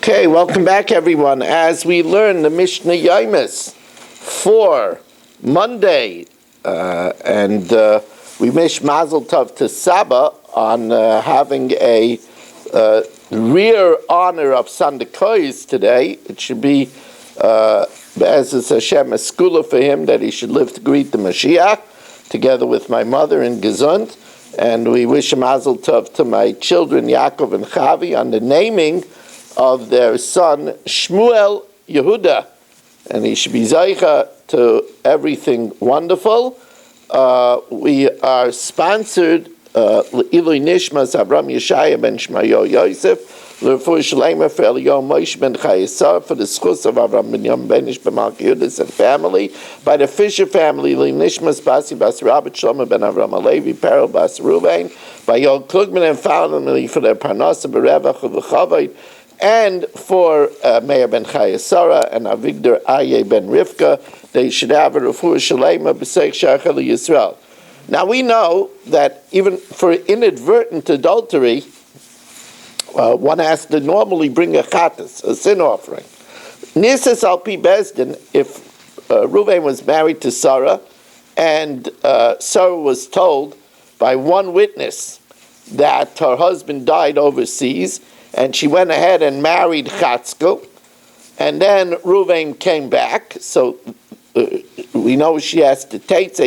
Okay, welcome back everyone. As we learn the Mishna Yomis for Monday, and we wish Mazel Tov to Saba on having a rare honor of Sandakois today. It should be, as is Hashem, a skula for him that he should live to greet the Mashiach, together with my mother in Gesund. And we wish a Mazel Tov to my children, Yaakov and Chavi, on the naming of their son Shmuel Yehuda, and he should be Zaycha to everything wonderful. We are sponsored Ilui Nishmas Avram Yeshaya ben Shmayo Yosef, L'Refuah Shalema for Eliyahu Moshe ben Chayesar, for the schus of Avram ben Yom Benish ben Malkiudas and family, by the Fisher family, Li Nishmas Basi Bas Rabbi Shlomo ben Avram Alevi, Perel Bas Ruvain, by Yol Klugman and family for their Parnasa Berevach of the Chavayt, and for Meir ben Chayesara and Avigdor Aye ben Rivka. They should have a Refuah Shalema b'Seich Shachar Yisrael. Now we know that even for inadvertent adultery, one has to normally bring a chatas, a sin offering. Nisas al pi bezdin, if Reuven was married to Sarah, and Sarah was told by one witness that her husband died overseas, and she went ahead and married Chatzkel, and then Reuven came back, so we know she has to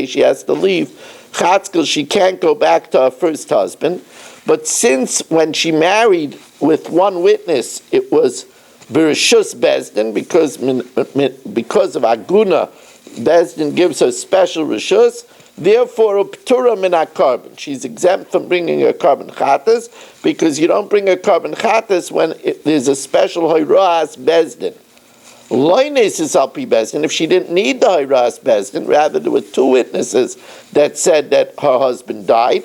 she has to leave Chatzkel, she can't go back to her first husband. But since when she married with one witness, it was Bereshus Bezdin, because of Aguna, Bezdin gives her special Reshus, therefore Ptura min carbon. She's exempt from bringing a carbon chatas, because you don't bring a carbon chatas when there's a special Hoiras Bezdin. Loines is alpi Bezdin. If she didn't need the Hoiras Bezdin, rather there were two witnesses that said that her husband died.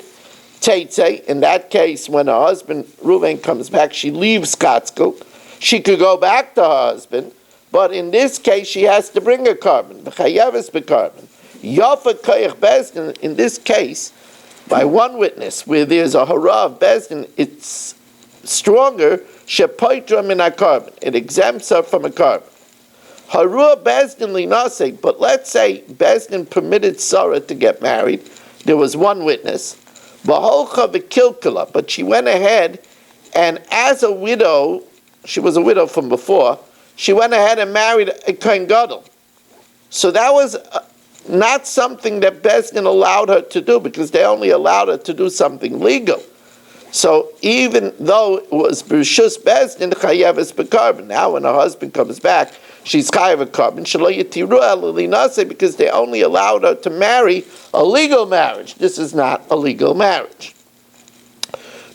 Teitze, in that case, when her husband, Reuven, comes back, she leaves Katzkel. She could go back to her husband, but in this case, she has to bring a carbon. V'chayeves b'carbon. Yafa koyach Bezdin, in this case, by one witness, where there's a hara of Bezdin, it's stronger, shepoitra min carbon. It exempts her from a carbon. Harua Bezdin linase, but let's say Bezdin permitted Sarah to get married. There was one witness. Baholcha v'kilkala, but she went ahead, and as a widow, she was a widow from before, she went ahead and married a Kohen Gadol. So that was not something that Bezdin allowed her to do, because they only allowed her to do something legal. So even though it was Bereshus Bezdin, chayeves b'carbon. Now when her husband comes back, she's chayev b'carbon. Shelo yitiru ela linase, because they only allowed her to marry a legal marriage. This is not a legal marriage.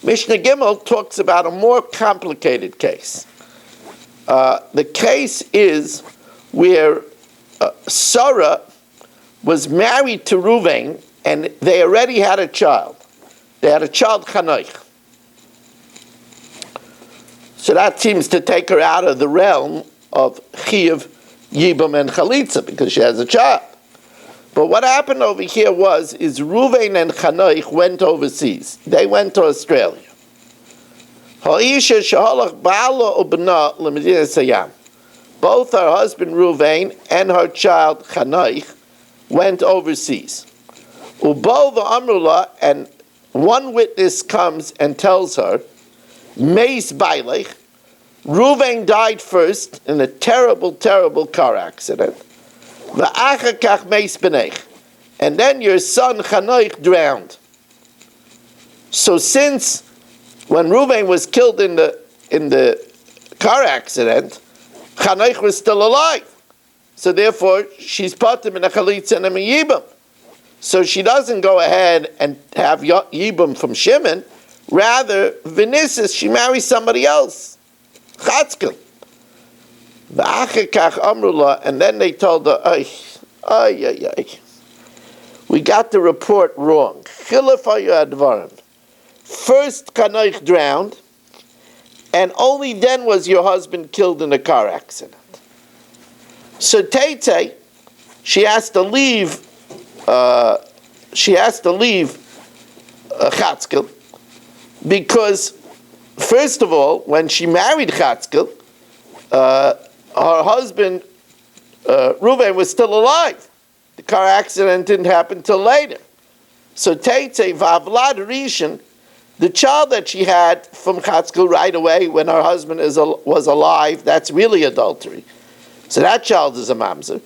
Mishnah Gimel talks about a more complicated case. The case is where Sarah was married to Reuven, and they already had a child. They had a child, Chanoich. So that seems to take her out of the realm of Chiyuv, Yibam, and Chalitza, because she has a child. But what happened over here is Reuven and Chanoich went overseas. They went to Australia. Both her husband Reuven and her child Chanoich went overseas. Ubal v'amrula, and one witness comes and tells her, Meis Bailech, Reuven died first in a terrible, terrible car accident. V'achakach Meis Benech, and then your son Chanoich drowned. So since when Reuven was killed in the car accident, Chanoich was still alive. So therefore, she's patim in a chalitza and a yibam. So she doesn't go ahead and have yibam from Shimon. Rather, Vinicis, she marries somebody else. Chatzkel. V'achakach amrullah, and then they told her, we got the report wrong. Chilaf advarim. First, Chanoich drowned, and only then was your husband killed in a car accident. So Teitei, she has to leave Chatzkel, because first of all, when she married Chatzkel, her husband, Reuven, was still alive. The car accident didn't happen till later. So Teitze Vavlad Rishon, the child that she had from Chatzkel right away when her husband was alive, that's really adultery. So that child is a mamzer.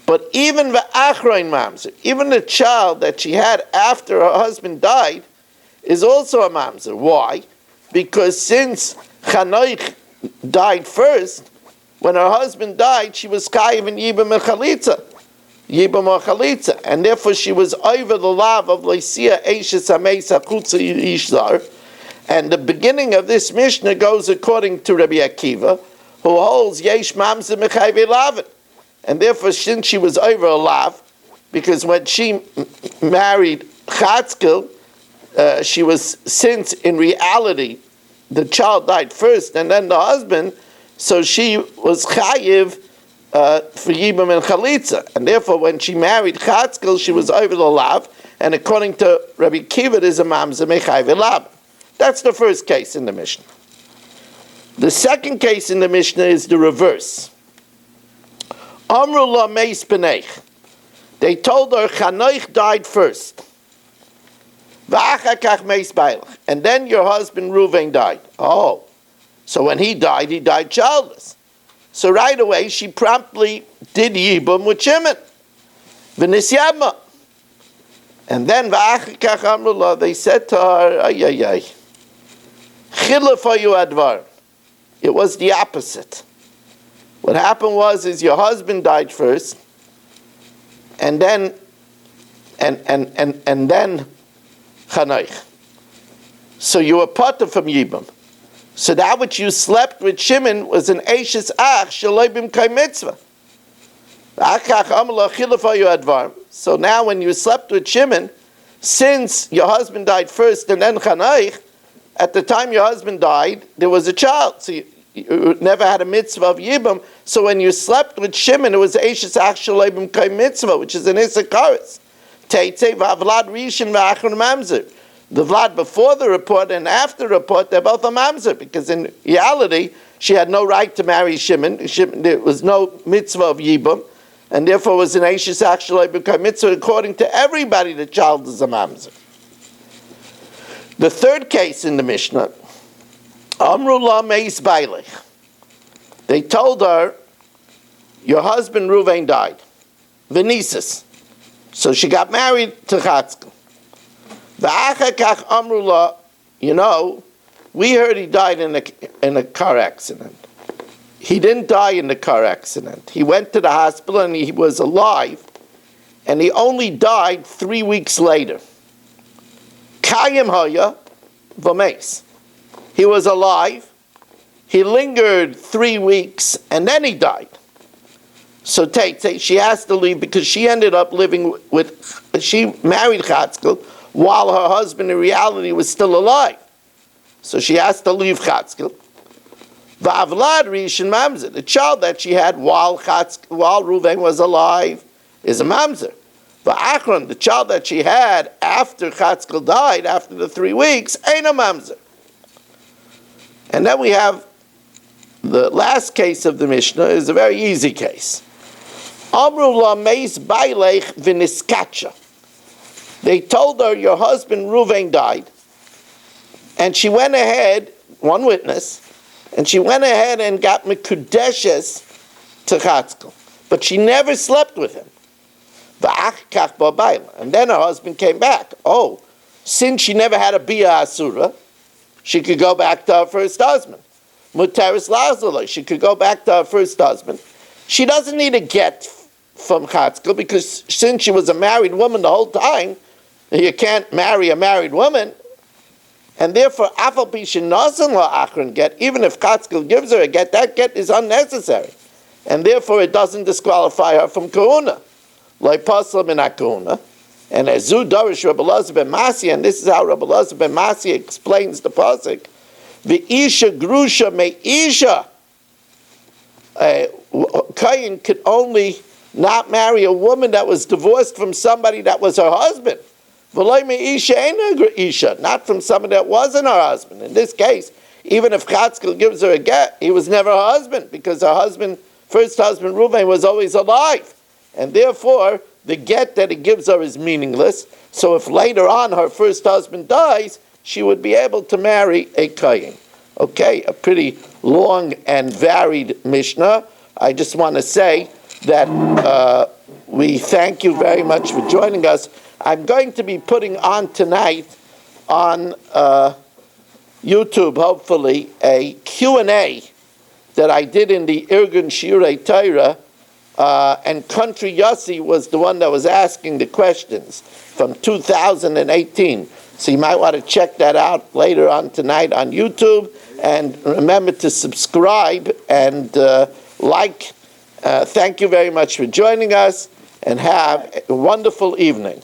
But even the achroin mamzer, even the child that she had after her husband died, is also a mamzer. Why? Because since Chanoich died first, when her husband died, she was kayiv in Yibam and Chalitza. Yibam or Chalitza. And therefore she was over the lav of Leisia Eishes Ameis Achutza Yishzar. And the beginning of this Mishnah goes according to Rabbi Akiva, who holds Yesh Mamzer Mechayve Lavin. And therefore, since she was over a lav, because when she married Chatzkel, she was, since in reality the child died first and then the husband, so she was chayiv for Yibam and Chalitza. And therefore, when she married Chatzkel, she was over the lav, and according to Rabbi Kiva, there's a mamzer mechayve lav. That's the first case in the Mishnah. The second case in the Mishnah is the reverse. Amru la meis b'neich. They told her Chanoich died first. V'achar kach meis bailach. And then your husband Reuven died. Oh, so when he died childless. So right away she promptly did Yibum with Shimon. V'nisyama. And then v'achar kach amru la, they said to her, ay ay ay, chilaf hayu advar. It was the opposite. What happened is your husband died first, and then Chanoich. So you were potter from Yibam. So that which you slept with Shimon was an Eishes Ach Shaloi B'mkai Mitzvah. So now when you slept with Shimon, since your husband died first and then Chanoich, at the time your husband died, there was a child. So you never had a mitzvah of Yibam. So when you slept with Shimon, it was Eishes Ach Shaloi B'mkai Mitzvah, which is an Issachkaris. Teitze v'avlad rishon v'achron mamzer. The Vlad before the report and after the report, they're both a mamzer, because in reality, she had no right to marry Shimon. There was no mitzvah of Yibam, and therefore it was an Eishes Ach Shaloi B'mkai Mitzvah. According to everybody, the child is a mamzer. The third case in the Mishnah, Amru la meis bailech. They told her, your husband Reuven died. V'nisis. So she got married to Chatzkel. V'achar kach amru la, we heard he died in a car accident. He didn't die in the car accident. He went to the hospital and he was alive, and he only died 3 weeks later. Kayim haya v'meis. He was alive, he lingered 3 weeks, and then he died. So she has to leave because she ended up living she married Chatzkel while her husband in reality was still alive. So she has to leave Chatzkel. V'avlad rishon mamzer. The child that she had while Reuven was alive is a mamzer. V'achron, the child that she had after Chatzkel died, after the 3 weeks, ain't a mamzer. And then we have the last case of the Mishnah is a very easy case. Amru la meis bailech v'niskacha. They told her your husband Reuven died, and she went ahead, one witness, and she went ahead and got mekudeshes to Chatzkel, but she never slept with him. And then her husband came back. Oh, since she never had a bia asura, she could go back to her first husband. Muteris lazaloi, she could go back to her first husband. She doesn't need a get from Chatzkel, because since she was a married woman the whole time, you can't marry a married woman. And therefore, afal pishin nasan la achron get, even if Chatzkel gives her a get, that get is unnecessary. And therefore, it doesn't disqualify her from kahuna. Like pasla min kahuna. And as Zu Darish Rabbi Elazar ben Masi, and this is how Rabbi Elazar ben Masi explains the pasuk, V'isha grusha me'isha. Kayin could only not marry a woman that was divorced from somebody that was her husband. V'loi me'isha ain't isha, not from somebody that wasn't her husband. In this case, even if Chatzkel gives her a get, he was never her husband, because her husband, first husband Reuven, was always alive. And therefore, the get that he gives her is meaningless. So if later on her first husband dies, she would be able to marry a Kohen. Okay, a pretty long and varied Mishnah. I just want to say that we thank you very much for joining us. I'm going to be putting on tonight on YouTube, hopefully, a Q&A that I did in the Irgun Shiurei Torah, and Country Yossi was the one that was asking the questions from 2018. So you might want to check that out later on tonight on YouTube, and remember to subscribe and like. Thank you very much for joining us, and have a wonderful evening.